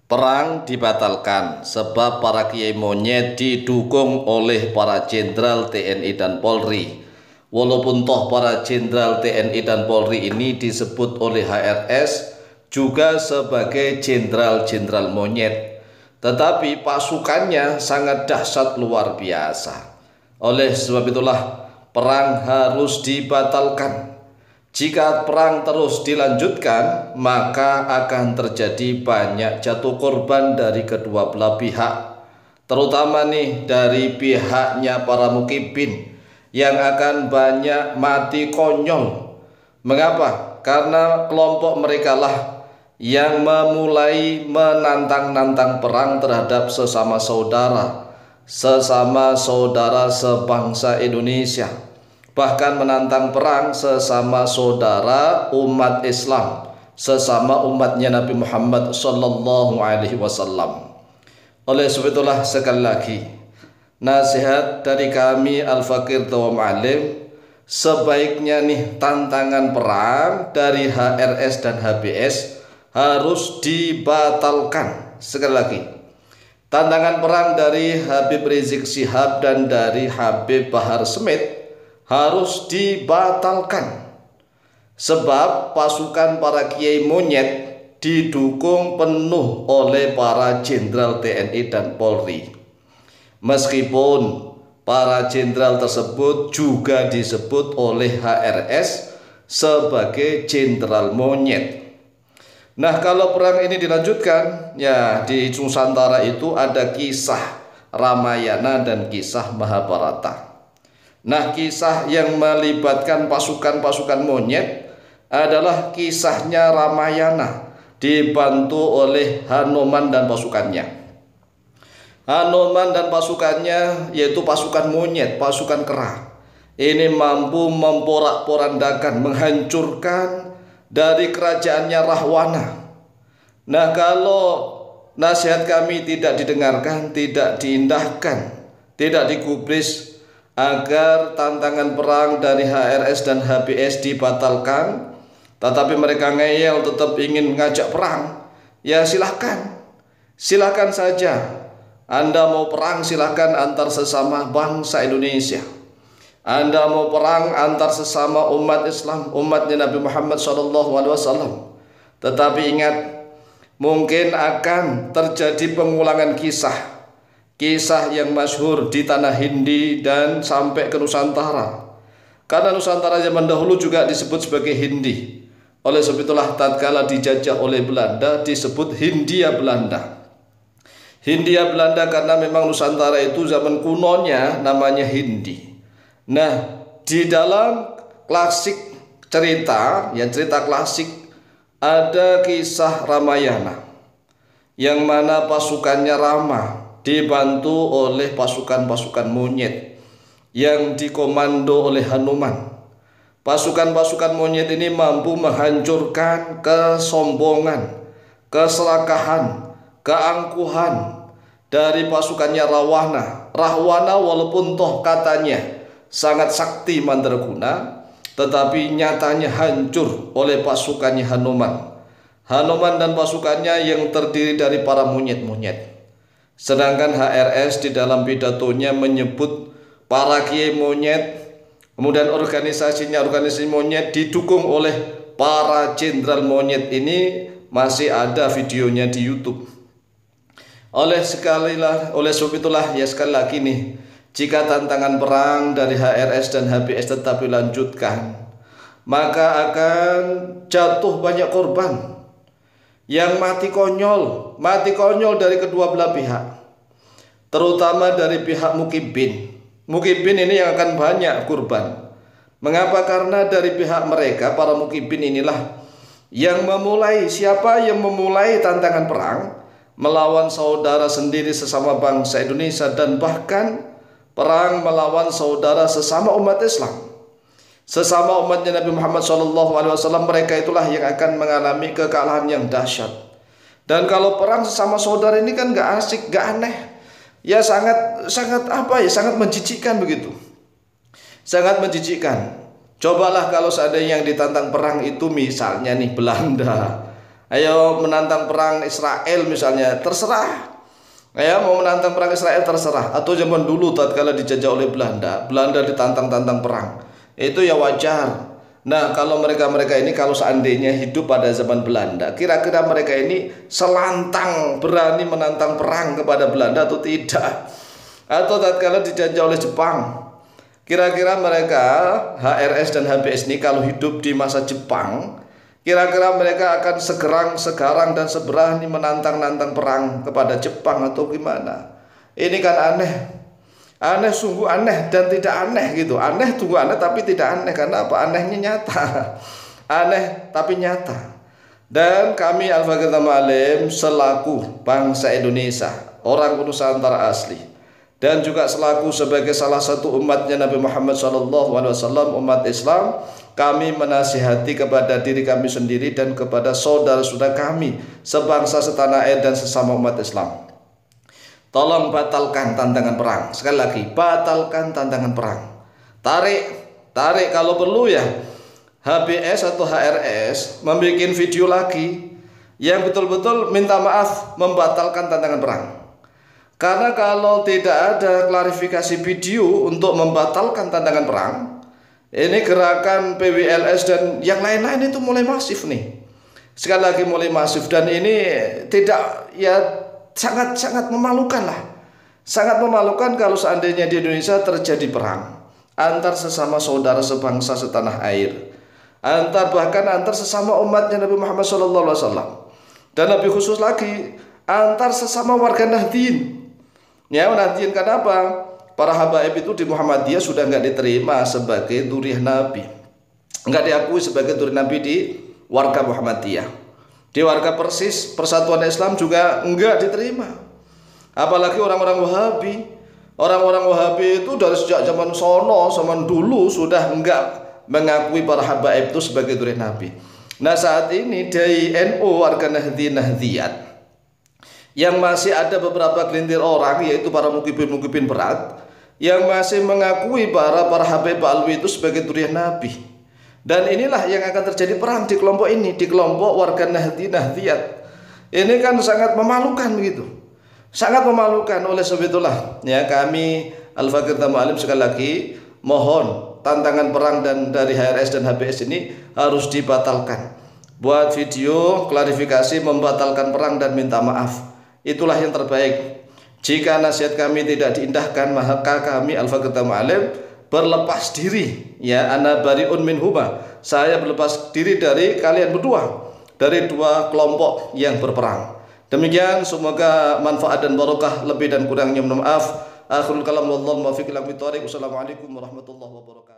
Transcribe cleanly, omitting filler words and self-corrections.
Perang dibatalkan sebab para kiai monyet didukung oleh para jenderal TNI dan Polri. Walaupun toh para jenderal TNI dan Polri ini disebut oleh HRS juga sebagai jenderal-jenderal monyet, tetapi pasukannya sangat dahsyat luar biasa. Oleh sebab itulah perang harus dibatalkan. Jika perang terus dilanjutkan, maka akan terjadi banyak jatuh korban dari kedua belah pihak, terutama nih dari pihaknya para mukibin yang akan banyak mati konyol. Mengapa? Karena kelompok mereka lah yang memulai menantang-nantang perang terhadap sesama saudara sebangsa Indonesia, bahkan menantang perang sesama saudara umat Islam, sesama umatnya Nabi Muhammad Sallallahu Alaihi Wasallam. Oleh sebab itulah sekali lagi nasihat dari kami Al-Fakir Tawam Alim, sebaiknya nih tantangan perang dari HRS dan HBS harus dibatalkan. Sekali lagi, tantangan perang dari Habib Rizik Syihab dan dari Habib Bahar Smith harus dibatalkan, sebab pasukan para kiai monyet didukung penuh oleh para jenderal TNI dan Polri. Meskipun para jenderal tersebut juga disebut oleh HRS sebagai jenderal monyet. Nah, kalau perang ini dilanjutkan, ya di Nusantara itu ada kisah Ramayana dan kisah Mahabharata. Nah, kisah yang melibatkan pasukan-pasukan monyet adalah kisahnya Ramayana dibantu oleh Hanuman dan pasukannya. Hanuman dan pasukannya yaitu pasukan monyet, pasukan kera. Ini mampu memporak-porandakan, menghancurkan dari kerajaannya Rahwana. Nah, kalau nasihat kami tidak didengarkan, tidak diindahkan, tidak digubris agar tantangan perang dari HRS dan HBS dibatalkan, tetapi mereka ngeyel tetap ingin mengajak perang, ya silahkan saja. Anda mau perang silahkan antar sesama bangsa Indonesia. Anda mau perang antar sesama umat Islam, umatnya Nabi Muhammad SAW. Tetapi ingat, mungkin akan terjadi pengulangan kisah yang masyhur di tanah Hindi dan sampai ke Nusantara. Karena Nusantara zaman dahulu juga disebut sebagai Hindi. Oleh sebab itulah tatkala dijajah oleh Belanda disebut Hindia Belanda. Hindia Belanda karena memang Nusantara itu zaman kunonya namanya Hindi. Nah, di dalam klasik cerita, ya cerita klasik, ada kisah Ramayana yang mana pasukannya Rama dibantu oleh pasukan-pasukan monyet yang dikomando oleh Hanuman. Pasukan-pasukan monyet ini mampu menghancurkan kesombongan, keserakahan, keangkuhan dari pasukannya Rahwana. Rahwana walaupun toh katanya sangat sakti mandraguna, tetapi nyatanya hancur oleh pasukannya Hanuman. Hanuman dan pasukannya yang terdiri dari para monyet-monyet. Sedangkan HRS di dalam pidatonya menyebut para kiai monyet, kemudian organisasi monyet didukung oleh para jenderal monyet ini masih ada videonya di YouTube. Oleh sebab itulah ya sekali lagi nih, jika tantangan perang dari HRS dan HBS tetap dilanjutkan, maka akan jatuh banyak korban yang mati konyol dari kedua belah pihak, terutama dari pihak mukibin. Mukibin ini yang akan banyak korban. Mengapa? Karena dari pihak mereka, para mukibin inilah yang memulai. Siapa yang memulai tantangan perang melawan saudara sendiri sesama bangsa Indonesia, dan bahkan perang melawan saudara sesama umat Islam, sesama umatnya Nabi Muhammad SAW. Mereka itulah yang akan mengalami kekalahan yang dahsyat. Dan kalau perang sesama saudara ini kan gak asik, gak aneh, ya sangat menjijikkan begitu, sangat menjijikkan. Cobalah kalau seandainya yang ditantang perang itu misalnya nih Belanda Ayo menantang perang Israel misalnya, terserah. Ya, mau menantang perang Israel terserah. Atau zaman dulu tatkala dijajah oleh Belanda, Belanda ditantang-tantang perang. Itu ya wajar. Nah, kalau mereka-mereka ini kalau seandainya hidup pada zaman Belanda, kira-kira mereka ini selantang berani menantang perang kepada Belanda atau tidak? Atau tatkala dijajah oleh Jepang, kira-kira mereka HRS dan HBS ini kalau hidup di masa Jepang, kira-kira mereka akan segarang dan seberani menantang-nantang perang kepada Jepang atau gimana? Ini kan aneh. Aneh, sungguh aneh dan tidak aneh gitu. Aneh tunggu aneh tapi tidak aneh. Karena apa? Anehnya nyata. Aneh tapi nyata. Dan kami Al-Fakir Tamalim selaku bangsa Indonesia, orang Nusantara asli, dan juga selaku sebagai salah satu umatnya Nabi Muhammad SAW, umat Islam, kami menasihati kepada diri kami sendiri dan kepada saudara-saudara kami sebangsa setanah air dan sesama umat Islam. Tolong batalkan tantangan perang. Sekali lagi, batalkan tantangan perang. Tarik kalau perlu ya. HBS atau HRS membuat video lagi yang betul-betul minta maaf membatalkan tantangan perang. Karena kalau tidak ada klarifikasi video untuk membatalkan tantangan perang, ini gerakan PWLS dan yang lain-lain itu mulai masif nih. Sekali lagi mulai masif, dan ini tidak ya sangat memalukan lah. Sangat memalukan kalau seandainya di Indonesia terjadi perang antar sesama saudara sebangsa setanah air, bahkan antar sesama umatnya Nabi Muhammad SAW, dan lebih khusus lagi antar sesama warga Nahdien. Ya, Nahdien, kenapa? Para habaib itu di Muhammadiyah sudah nggak diterima sebagai dzurriyyah Nabi, nggak diakui sebagai dzurriyyah Nabi di warga Muhammadiyah. Di warga Persis Persatuan Islam juga enggak diterima. Apalagi orang-orang Wahabi. Orang-orang Wahabi itu dari sejak zaman zaman dulu sudah enggak mengakui para habaib itu sebagai dzurriyyah Nabi. Nah, saat ini dari NU warga Nahdiyat yang masih ada beberapa gelintir orang, yaitu para mukibin berat, yang masih mengakui para habaib alwi itu sebagai dzurriyyah Nabi. Dan inilah yang akan terjadi perang di kelompok ini, di kelompok warga Nahdiyat. Ini kan sangat memalukan begitu. Sangat memalukan. Oleh sebab itulah ya, kami Al-Fakir Tamalim sekali lagi mohon tantangan perang dan dari HRS dan HBS ini harus dibatalkan. Buat video klarifikasi membatalkan perang dan minta maaf. Itulah yang terbaik. Jika nasihat kami tidak diindahkan, maka kami Al-Fakir Tamalim berlepas diri, ya, ana bariun minhuma, saya berlepas diri dari kalian berdua, dari dua kelompok yang berperang. Demikian, semoga manfaat dan barokah, lebih dan kurangnya mohon maaf. Akhirul kalam, wallahu muwaffiq ila aqwamit thoriq. Wassalamualaikum warahmatullahi wabarakatuh.